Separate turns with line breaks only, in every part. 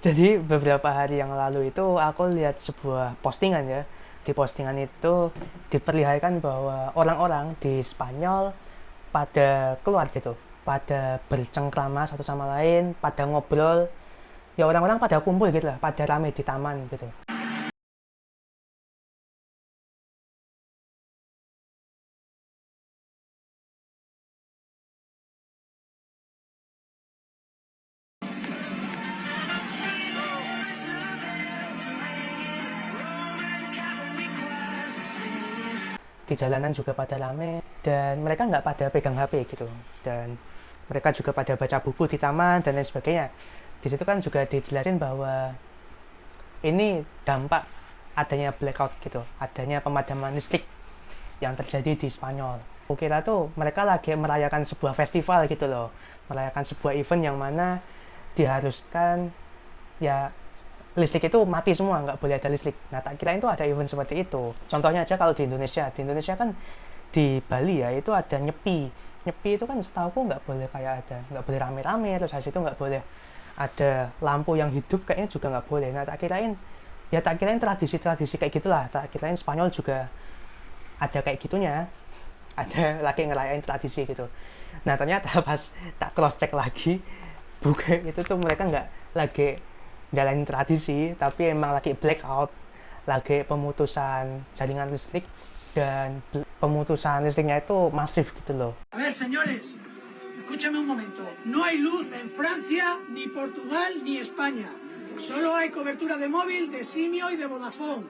Jadi beberapa hari yang lalu itu aku lihat sebuah postingan ya. Di postingan itu diperlihatkan bahwa orang-orang di Spanyol pada keluar gitu, pada bercengkrama satu sama lain, pada ngobrol. Ya orang-orang pada kumpul gitu lah, pada rame di taman gitu. Di jalanan juga pada rame dan mereka nggak pada pegang HP gitu, dan mereka juga pada baca buku di taman dan lain sebagainya. Di situ kan juga dijelasin bahwa ini dampak adanya blackout gitu, adanya pemadaman listrik yang terjadi di Spanyol. Aku kira tuh mereka lagi merayakan sebuah festival gitu loh, merayakan sebuah event yang mana diharuskan ya listrik itu mati semua, nggak boleh ada listrik. Nah, tak kira itu ada event seperti itu. Contohnya aja kalau di Indonesia kan di Bali ya itu ada nyepi. Nyepi itu kan setahu nggak boleh kayak ada, nggak boleh rame-rame, terus habis itu nggak boleh ada lampu yang hidup, kayaknya juga nggak boleh. Nah, tak kirain tradisi-tradisi kayak gitulah. Tak kirain Spanyol juga ada kayak gitunya, ada lagi ngerayain tradisi gitu. Nah, ternyata pas tak cross check lagi, bukan itu tuh mereka nggak lagi jalanin tradisi, tapi emang lagi blackout, lagi pemutusan jaringan listrik, dan pemutusan listriknya itu masif gitu loh.
A ver, señores, escúchame un momento. No hay luz en Francia, ni Portugal, ni España. Solo hay cobertura de móvil, de Simio y de Vodafone.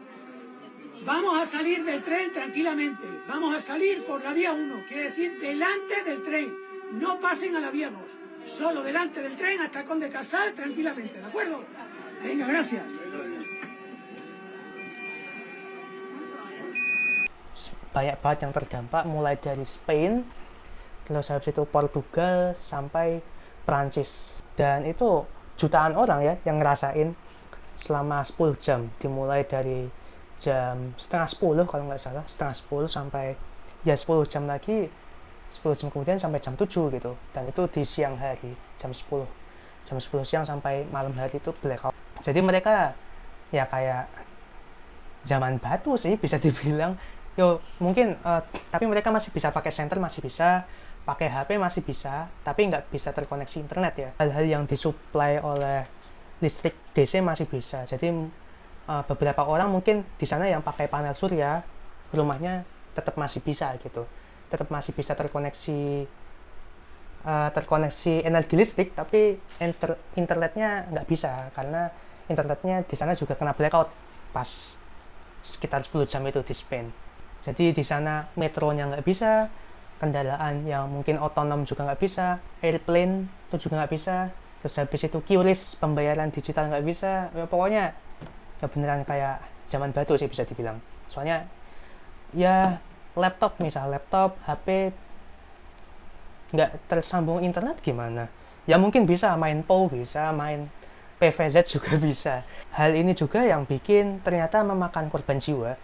Vamos a salir del tren tranquilamente. Vamos a salir por la vía 1, quiere decir delante del tren. No pasen a la vía 2. Solo delante del tren hasta Conde Casal tranquilamente, ¿de acuerdo? Venga, gracias.
Banyak banget yang terdampak, mulai dari Spain, terus habis itu Portugal, sampai Prancis. Dan itu jutaan orang ya yang ngerasain selama 10 jam, dimulai dari jam setengah 10 kalau nggak salah, setengah 10 sampai ya 10 jam lagi, 10 jam kemudian sampai jam 7 gitu. Dan itu di siang hari, jam 10 siang sampai malam hari itu blackout. Jadi mereka ya kayak zaman batu sih bisa dibilang. Yo mungkin tapi mereka masih bisa pakai senter, masih bisa pakai HP, masih bisa, tapi nggak bisa terkoneksi internet ya. Hal-hal yang disuplai oleh listrik DC masih bisa. Jadi beberapa orang mungkin di sana yang pakai panel surya, rumahnya tetap masih bisa gitu, tetap masih bisa terkoneksi energi listrik, tapi internetnya nggak bisa karena internetnya di sana juga kena blackout pas sekitar 10 jam itu di Spain. Jadi di sana metronya nggak bisa, kendaraan yang mungkin otonom juga nggak bisa, airplane itu juga nggak bisa, terus habis itu QRIS pembayaran digital nggak bisa. Ya, pokoknya ya beneran kayak zaman batu sih bisa dibilang. Soalnya ya laptop, HP nggak tersambung internet gimana? Ya mungkin bisa main POW, bisa main PVZ juga bisa. Hal ini juga yang bikin ternyata memakan korban jiwa,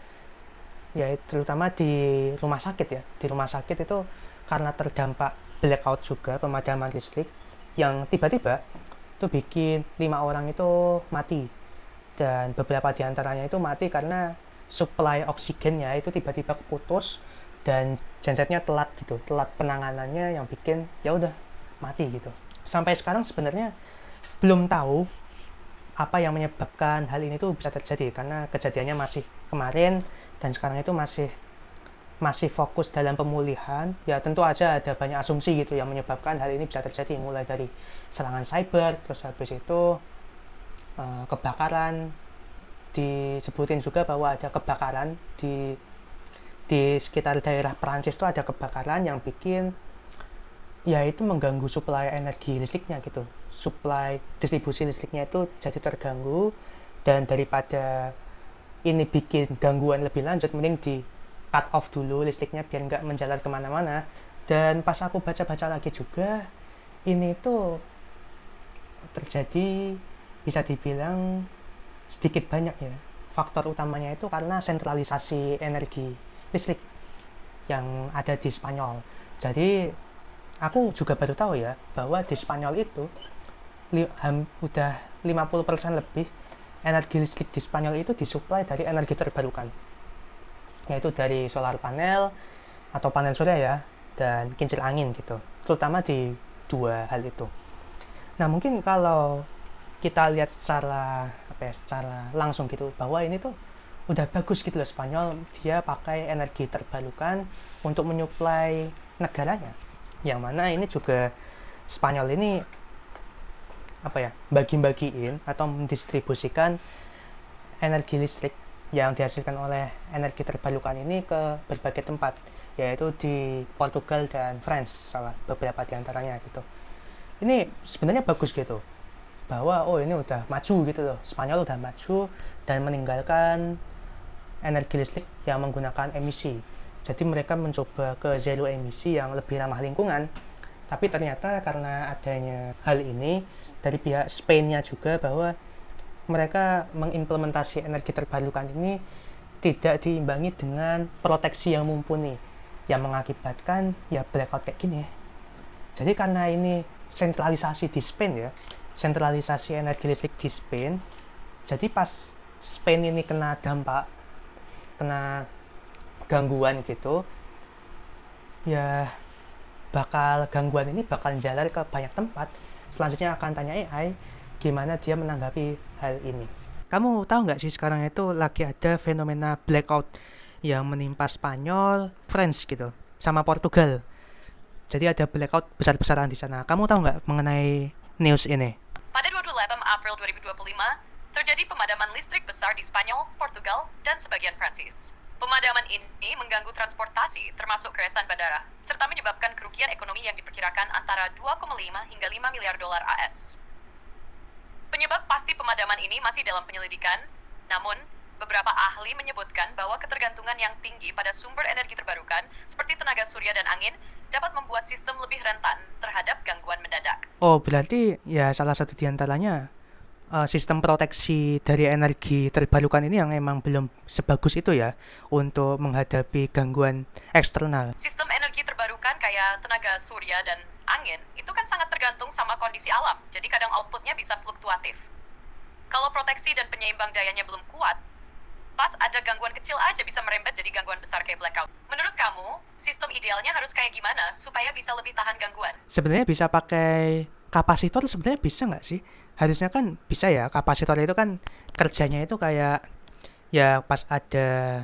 ya terutama di rumah sakit ya. Di rumah sakit itu karena terdampak blackout juga, pemadaman listrik yang tiba-tiba itu bikin 5 orang itu mati, dan beberapa diantaranya itu mati karena supply oksigennya itu tiba-tiba keputus dan gensetnya telat gitu, telat penanganannya yang bikin ya udah mati gitu. Sampai sekarang sebenarnya belum tahu apa yang menyebabkan hal ini tuh bisa terjadi, karena kejadiannya masih kemarin dan sekarang itu masih fokus dalam pemulihan. Ya tentu aja ada banyak asumsi gitu yang menyebabkan hal ini bisa terjadi, mulai dari serangan cyber, terus habis itu kebakaran. Disebutin juga bahwa ada kebakaran di sekitar daerah Perancis itu, ada kebakaran yang bikin ya itu mengganggu suplai energi listriknya gitu, suplai distribusi listriknya itu jadi terganggu. Dan daripada ini bikin gangguan lebih lanjut, mending di cut off dulu listriknya biar nggak menjalar kemana-mana. Dan pas aku baca-baca lagi juga, ini tuh terjadi bisa dibilang sedikit banyak ya, faktor utamanya itu karena sentralisasi energi listrik yang ada di Spanyol. Jadi aku juga baru tahu ya bahwa di Spanyol itu udah 50% lebih energi listrik di Spanyol itu disuplai dari energi terbarukan, yaitu dari solar panel atau panel surya ya, dan kincir angin gitu, terutama di dua hal itu. Nah mungkin kalau kita lihat secara secara langsung gitu, bahwa ini tuh udah bagus gitu loh Spanyol, dia pakai energi terbarukan untuk menyuplai negaranya, yang mana ini juga Spanyol ini bagi-bagiin atau mendistribusikan energi listrik yang dihasilkan oleh energi terbarukan ini ke berbagai tempat, yaitu di Portugal dan France, salah beberapa diantaranya gitu. Ini sebenarnya bagus gitu, bahwa ini udah maju gitu loh, Spanyol udah maju dan meninggalkan energi listrik yang menggunakan emisi. Jadi mereka mencoba ke zero emisi yang lebih ramah lingkungan. Tapi ternyata karena adanya hal ini dari pihak Spain-nya juga, bahwa mereka mengimplementasi energi terbarukan ini tidak diimbangi dengan proteksi yang mumpuni, yang mengakibatkan ya blackout kayak gini. Jadi karena ini sentralisasi di Spain ya, sentralisasi energi listrik di Spain, jadi pas Spain ini kena dampak, kena gangguan gitu ya, gangguan ini bakal jalar ke banyak tempat. Selanjutnya akan tanya AI gimana dia menanggapi hal ini. Kamu tahu nggak sih sekarang itu lagi ada fenomena blackout yang menimpa Spanyol, France gitu, sama Portugal. Jadi ada blackout besar-besaran di sana. Kamu tahu nggak mengenai news ini?
Pada 28 April 2025, terjadi pemadaman listrik besar di Spanyol, Portugal, dan sebagian Prancis. Pemadaman ini mengganggu transportasi, termasuk kereta bandara, serta menyebabkan kerugian ekonomi yang diperkirakan antara 2,5 hingga 5 miliar dolar AS. Penyebab pasti pemadaman ini masih dalam penyelidikan, namun beberapa ahli menyebutkan bahwa ketergantungan yang tinggi pada sumber energi terbarukan, seperti tenaga surya dan angin, dapat membuat sistem lebih rentan terhadap gangguan mendadak.
Oh, berarti ya salah satu diantaranya sistem proteksi dari energi terbarukan ini yang emang belum sebagus itu ya untuk menghadapi gangguan eksternal.
Sistem energi terbarukan kayak tenaga surya dan angin itu kan sangat tergantung sama kondisi alam, jadi kadang outputnya bisa fluktuatif. Kalau proteksi dan penyeimbang dayanya belum kuat, pas ada gangguan kecil aja bisa merembet jadi gangguan besar kayak blackout. Menurut kamu, sistem idealnya harus kayak gimana supaya bisa lebih tahan gangguan?
Sebenarnya bisa pakai kapasitor, sebenarnya bisa nggak sih? Harusnya kan bisa ya. Kapasitor itu kan kerjanya itu kayak ya pas ada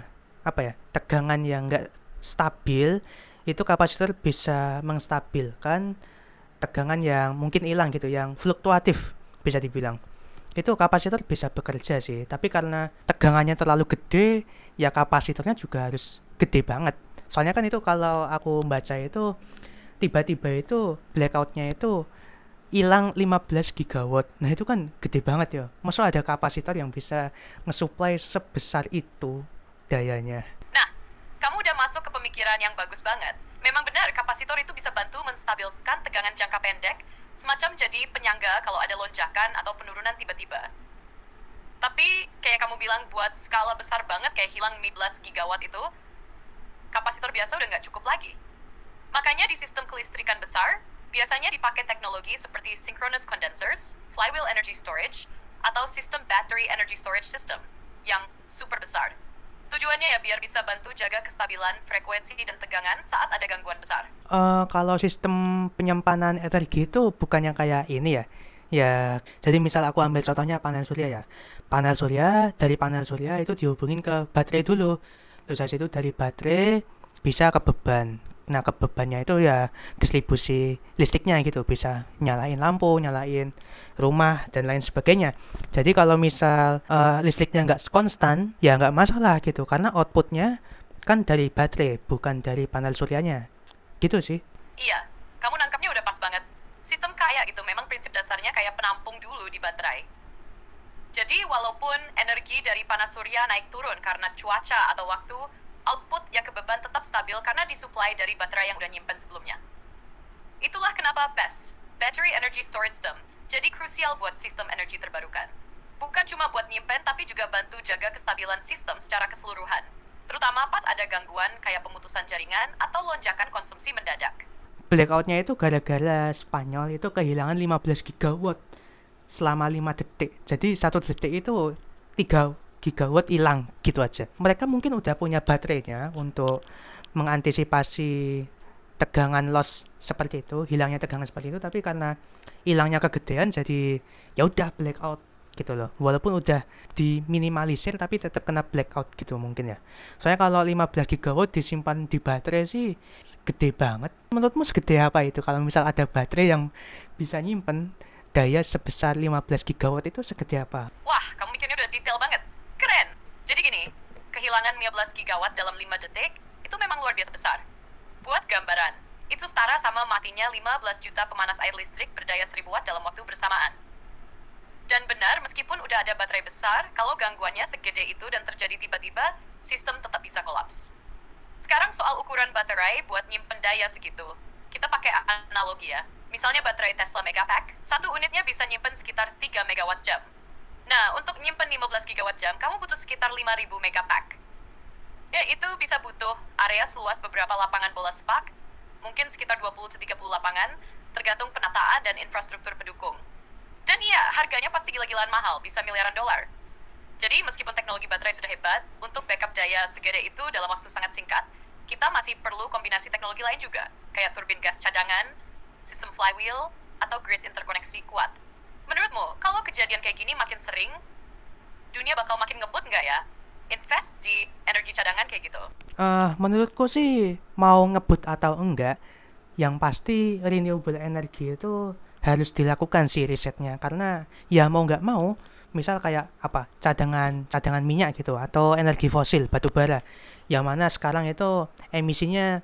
tegangan yang nggak stabil, itu kapasitor bisa menstabilkan tegangan yang mungkin hilang gitu, yang fluktuatif bisa dibilang. Itu kapasitor bisa bekerja sih, tapi karena tegangannya terlalu gede, ya kapasitornya juga harus gede banget. Soalnya kan itu kalau aku baca itu tiba-tiba itu blackoutnya itu hilang 15 gigawatt. Nah itu kan gede banget ya. Masa ada kapasitor yang bisa ngesuplai sebesar itu dayanya.
Nah, kamu udah masuk ke pemikiran yang bagus banget. Memang benar, kapasitor itu bisa bantu menstabilkan tegangan jangka pendek, semacam jadi penyangga kalau ada lonjakan atau penurunan tiba-tiba. Tapi, kayak kamu bilang, buat skala besar banget kayak hilang 15 gigawatt itu, kapasitor biasa udah nggak cukup lagi. Makanya di sistem kelistrikan besar, biasanya dipakai teknologi seperti synchronous condensers, flywheel energy storage, atau sistem battery energy storage system yang super besar. Tujuannya ya biar bisa bantu jaga kestabilan frekuensi dan tegangan saat ada gangguan besar.
Kalau sistem penyimpanan energi itu bukannya kayak ini ya? Ya, jadi misal aku ambil contohnya panel surya ya. Dari panel surya itu dihubungin ke baterai dulu. Terus dari itu dari baterai bisa ke beban. Nah, ke bebannya itu ya distribusi listriknya gitu, bisa nyalain lampu, nyalain rumah, dan lain sebagainya. Jadi kalau misal listriknya nggak konstan, ya nggak masalah gitu, karena outputnya kan dari baterai, bukan dari panel suryanya. Gitu sih.
Iya, kamu nangkapnya udah pas banget. Sistem kayak gitu, memang prinsip dasarnya kayak penampung dulu di baterai. Jadi walaupun energi dari panas surya naik turun karena cuaca atau waktu, output yang ke beban tetap stabil karena disuplai dari baterai yang udah nyimpen sebelumnya. Itulah kenapa BESS, Battery Energy Storage System, jadi krusial buat sistem energi terbarukan. Bukan cuma buat nyimpen, tapi juga bantu jaga kestabilan sistem secara keseluruhan. Terutama pas ada gangguan kayak pemutusan jaringan atau lonjakan konsumsi mendadak.
Blackoutnya itu gara-gara Spanyol itu kehilangan 15 gigawatt. selama 5 detik. Jadi 1 detik itu 3 gigawatt hilang gitu aja. Mereka mungkin udah punya baterainya untuk mengantisipasi tegangan loss seperti itu, hilangnya tegangan seperti itu, tapi karena hilangnya kegedean jadi ya udah blackout gitu loh. Walaupun udah diminimalisir tapi tetap kena blackout gitu mungkin ya. Soalnya kalau 15 gigawatt disimpan di baterai sih gede banget. Menurutmu segede apa itu kalau misal ada baterai yang bisa nyimpen daya sebesar 15 gigawatt itu segede apa?
Wah, kamu mikirnya udah detail banget. Keren. Jadi gini, kehilangan 15 gigawatt dalam 5 detik itu memang luar biasa besar. Buat gambaran, itu setara sama matinya 15 juta pemanas air listrik berdaya 1000 watt dalam waktu bersamaan. Dan benar, meskipun udah ada baterai besar, kalau gangguannya segede itu dan terjadi tiba-tiba, sistem tetap bisa kolaps. Sekarang soal ukuran baterai buat nyimpen daya segitu. Kita pakai analogi ya. Misalnya baterai Tesla Megapack, satu unitnya bisa nyimpen sekitar 3 megawatt jam. Nah, untuk nyimpen 15 gigawatt jam, kamu butuh sekitar 5000 megapack. Ya, itu bisa butuh area seluas beberapa lapangan bola sepak, mungkin sekitar 20-30 lapangan, tergantung penataan dan infrastruktur pendukung. Dan iya, harganya pasti gila-gilaan mahal, bisa miliaran dolar. Jadi, meskipun teknologi baterai sudah hebat, untuk backup daya segede itu dalam waktu sangat singkat, kita masih perlu kombinasi teknologi lain juga, kayak turbin gas cadangan, sistem flywheel, atau grid interkoneksi kuat. Menurutmu, kalau kejadian kayak gini makin sering, dunia bakal makin ngebut nggak ya? Invest di energi cadangan kayak gitu.
Menurutku sih mau ngebut atau enggak, yang pasti renewable energy itu harus dilakukan sih risetnya karena ya mau nggak mau, misal kayak apa cadangan minyak gitu atau energi fosil batu bara, yang mana sekarang itu emisinya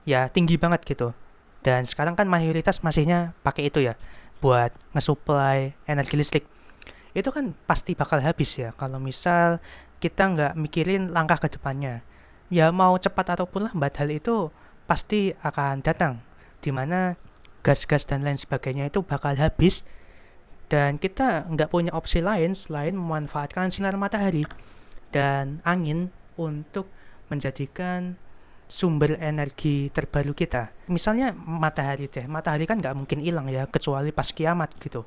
ya tinggi banget gitu. Dan sekarang kan mayoritas masihnya pakai itu ya buat ngesuplai energi listrik. Itu kan pasti bakal habis ya kalau misal kita nggak mikirin langkah ke depannya. Ya mau cepat ataupun lambat hal itu pasti akan datang, dimana gas-gas dan lain sebagainya itu bakal habis dan kita nggak punya opsi lain selain memanfaatkan sinar matahari dan angin untuk menjadikan sumber energi terbaru kita. Misalnya matahari deh, matahari kan nggak mungkin hilang ya kecuali pas kiamat gitu.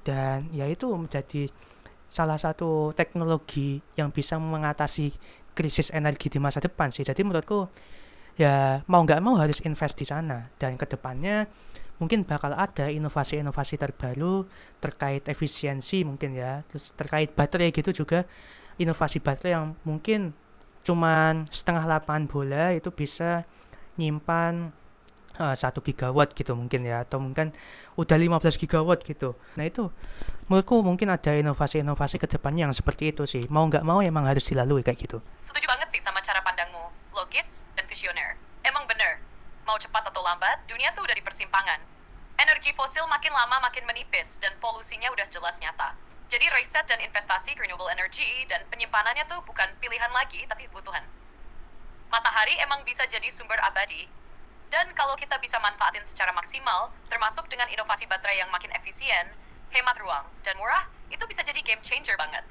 Dan ya itu menjadi salah satu teknologi yang bisa mengatasi krisis energi di masa depan sih. Jadi menurutku ya mau nggak mau harus invest di sana dan kedepannya mungkin bakal ada inovasi-inovasi terbaru terkait efisiensi mungkin ya, terus terkait baterai gitu juga, inovasi baterai yang mungkin cuman setengah lapangan bola itu bisa nyimpan 1 gigawatt gitu mungkin ya, atau mungkin udah 15 gigawatt gitu. Nah itu menurutku mungkin ada inovasi-inovasi ke depannya yang seperti itu sih, mau nggak mau emang harus dilalui kayak gitu.
Setuju banget sih sama cara pandangmu, logis dan visioner. Emang bener, mau cepat atau lambat, dunia tuh udah di persimpangan. Energi fosil makin lama makin menipis dan polusinya udah jelas nyata. Jadi riset dan investasi ke renewable energy dan penyimpanannya tuh bukan pilihan lagi, tapi kebutuhan. Matahari emang bisa jadi sumber abadi, dan kalau kita bisa manfaatin secara maksimal, termasuk dengan inovasi baterai yang makin efisien, hemat ruang, dan murah, itu bisa jadi game changer banget.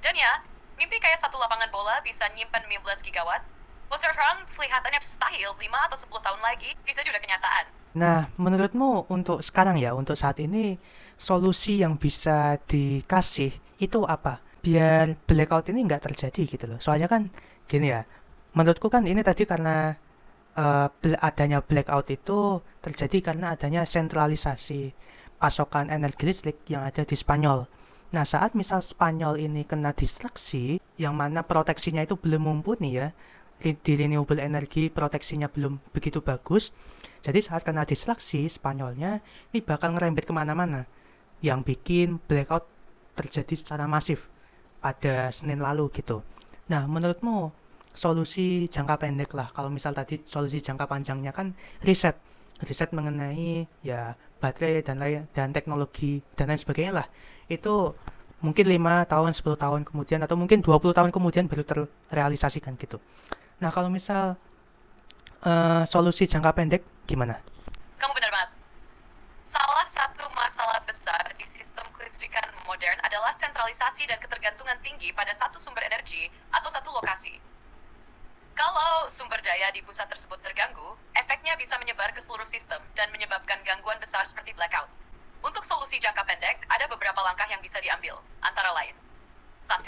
Dan ya, mimpi kayak satu lapangan bola bisa nyimpen 15 gigawatt, sekarang kelihatannya mustahil 5 atau 10 tahun lagi bisa juga kenyataan.
Nah, menurutmu untuk sekarang ya, untuk saat ini, solusi yang bisa dikasih itu apa? Biar blackout ini nggak terjadi gitu loh. Soalnya kan gini ya, menurutku kan ini tadi karena adanya blackout itu terjadi karena adanya sentralisasi pasokan energi listrik yang ada di Spanyol. Nah, saat misal Spanyol ini kena distraksi, yang mana proteksinya itu belum mumpuni ya, di renewable energy proteksinya belum begitu bagus, jadi saat kena distraksi Spanyolnya ini bakal ngerembet kemana-mana, yang bikin blackout terjadi secara masif pada Senin lalu gitu. Nah, menurutmu solusi jangka pendek lah, kalau misal tadi solusi jangka panjangnya kan riset mengenai ya baterai dan lain dan teknologi dan lain sebagainya lah, itu mungkin 5 tahun 10 tahun kemudian atau mungkin 20 tahun kemudian baru terrealisasikan gitu. Nah kalau misal solusi jangka pendek gimana?
Kamu benar banget. Salah satu masalah besar di sistem kelistrikan modern adalah sentralisasi dan ketergantungan tinggi pada satu sumber energi atau satu lokasi. Kalau sumber daya di pusat tersebut terganggu, efeknya bisa menyebar ke seluruh sistem dan menyebabkan gangguan besar seperti blackout. Untuk solusi jangka pendek, ada beberapa langkah yang bisa diambil, antara lain. 1.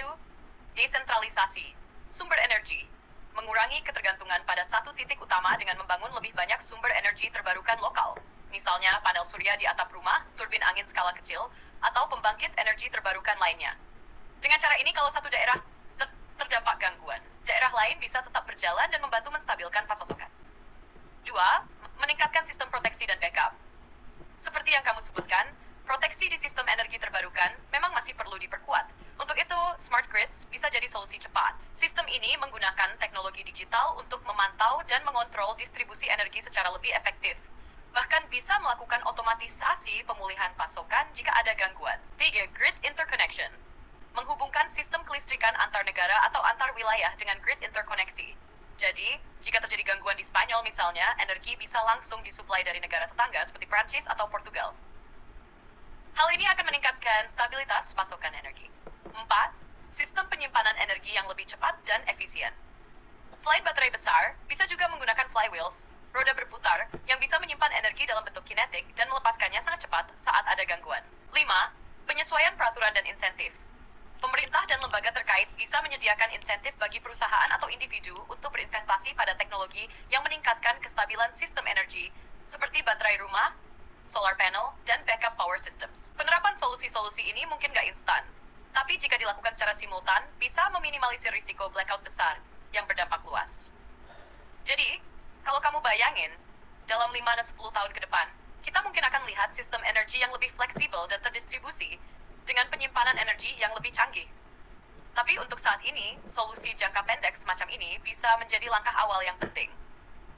Desentralisasi sumber energi. Mengurangi ketergantungan pada satu titik utama dengan membangun lebih banyak sumber energi terbarukan lokal. Misalnya panel surya di atap rumah, turbin angin skala kecil, atau pembangkit energi terbarukan lainnya. Dengan cara ini, kalau satu daerah terdampak gangguan, daerah lain bisa tetap berjalan dan membantu menstabilkan pasokan. 2. Meningkatkan sistem proteksi dan backup. Seperti yang kamu sebutkan, proteksi di sistem energi terbarukan memang masih perlu diperkuat. Untuk itu, smart grids bisa jadi solusi cepat. Sistem ini menggunakan teknologi digital untuk memantau dan mengontrol distribusi energi secara lebih efektif. Bahkan bisa melakukan otomatisasi pemulihan pasokan jika ada gangguan. 3. Grid interconnection. Menghubungkan sistem kelistrikan antar negara atau antar wilayah dengan grid interkoneksi. Jadi, jika terjadi gangguan di Spanyol misalnya, energi bisa langsung disuplai dari negara tetangga seperti Prancis atau Portugal. Hal ini akan meningkatkan stabilitas pasokan energi. 4. Sistem penyimpanan energi yang lebih cepat dan efisien. Selain baterai besar, bisa juga menggunakan flywheels, roda berputar, yang bisa menyimpan energi dalam bentuk kinetik dan melepaskannya sangat cepat saat ada gangguan. 5. Penyesuaian peraturan dan insentif. Pemerintah dan lembaga terkait bisa menyediakan insentif bagi perusahaan atau individu untuk berinvestasi pada teknologi yang meningkatkan kestabilan sistem energi, seperti baterai rumah, solar panel, dan backup power systems. Penerapan solusi-solusi ini mungkin nggak instan, tapi jika dilakukan secara simultan, bisa meminimalisir risiko blackout besar yang berdampak luas. Jadi, kalau kamu bayangin, dalam 5-10 tahun ke depan, kita mungkin akan lihat sistem energi yang lebih fleksibel dan terdistribusi dengan penyimpanan energi yang lebih canggih. Tapi untuk saat ini, solusi jangka pendek semacam ini bisa menjadi langkah awal yang penting.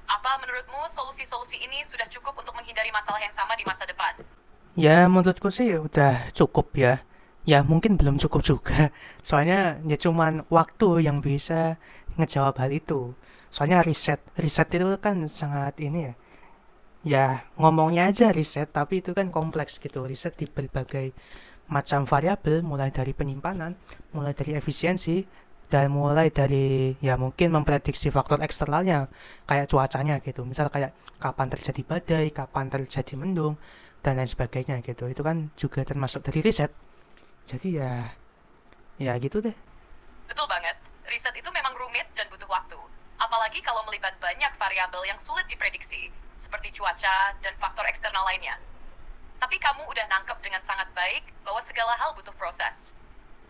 Apa menurutmu solusi-solusi ini sudah cukup untuk menghindari masalah yang sama di masa depan?
Ya, menurutku sih udah cukup ya. Ya, mungkin belum cukup juga. Soalnya ya cuman waktu yang bisa ngejawab hal itu. Soalnya riset itu kan sangat ini ya. Ya, ngomongnya aja riset, tapi itu kan kompleks gitu. Riset di berbagai macam variabel, mulai dari penyimpanan, mulai dari efisiensi, dan mulai dari ya mungkin memprediksi faktor eksternalnya kayak cuacanya gitu. Misal kayak kapan terjadi badai, kapan terjadi mendung, dan lain sebagainya gitu. Itu kan juga termasuk dari riset. Jadi ya gitu deh.
Betul banget, riset itu memang rumit dan butuh waktu. Apalagi kalau melibat banyak variabel yang sulit diprediksi, seperti cuaca dan faktor eksternal lainnya. Tapi kamu udah nangkep dengan sangat baik bahwa segala hal butuh proses.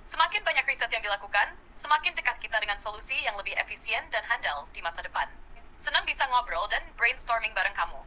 Semakin banyak riset yang dilakukan, semakin dekat kita dengan solusi yang lebih efisien dan handal di masa depan. Senang bisa ngobrol dan brainstorming bareng kamu.